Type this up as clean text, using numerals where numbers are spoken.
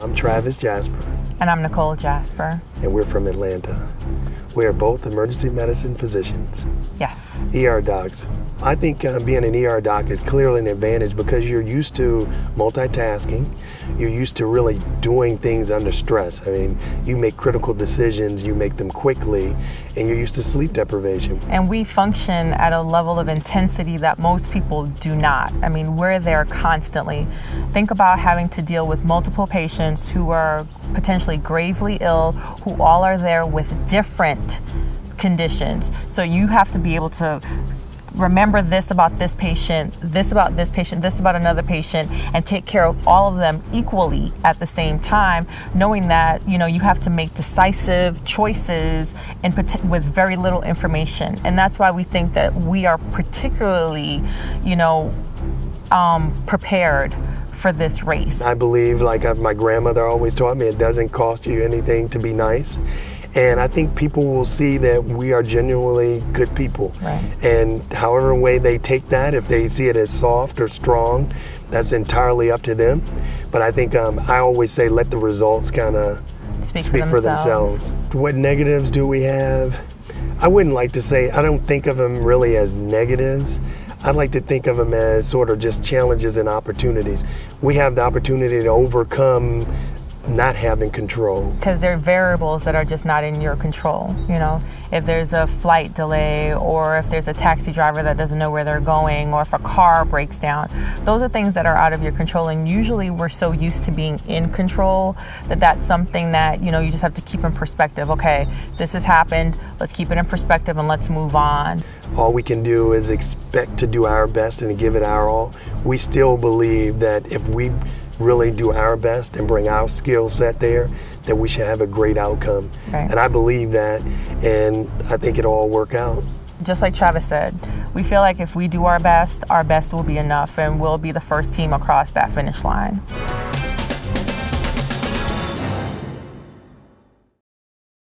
I'm Travis Jasper. And I'm Nicole Jasper. And we're from Atlanta. We are both emergency medicine physicians. Yes. ER docs. I think being an ER doc is clearly an advantage because you're used to multitasking. You're used to really doing things under stress. I mean, you make critical decisions, you make them quickly, and you're used to sleep deprivation. And we function at a level of intensity that most people do not. I mean, we're there constantly. Think about having to deal with multiple patients who are potentially gravely ill, who all are there with different conditions. So you have to be able to remember this about this patient, this about this patient, this about another patient, and take care of all of them equally at the same time, knowing that, you know, you have to make decisive choices with very little information. And that's why we think that we are particularly, you know, prepared for this race. I believe, like my grandmother always taught me, it doesn't cost you anything to be nice. And I think people will see that we are genuinely good people. Right. And however way they take that, if they see it as soft or strong, that's entirely up to them. But I think I always say let the results kind of speak for themselves. What negatives do we have? I wouldn't like to say, I don't think of them really as negatives. I'd like to think of them as sort of just challenges and opportunities. We have the opportunity to overcome not having control. Because there are variables that are just not in your control. You know, if there's a flight delay, or if there's a taxi driver that doesn't know where they're going, or if a car breaks down, those are things that are out of your control. And usually we're so used to being in control that that's something that, you know, you just have to keep in perspective. Okay, this has happened, let's keep it in perspective and let's move on. All we can do is expect to do our best and to give it our all. We still believe that if we really do our best and bring our skill set there, that we should have a great outcome. Right. And I believe that, and I think it'll all work out. Just like Travis said, we feel like if we do our best will be enough, and we'll be the first team across that finish line.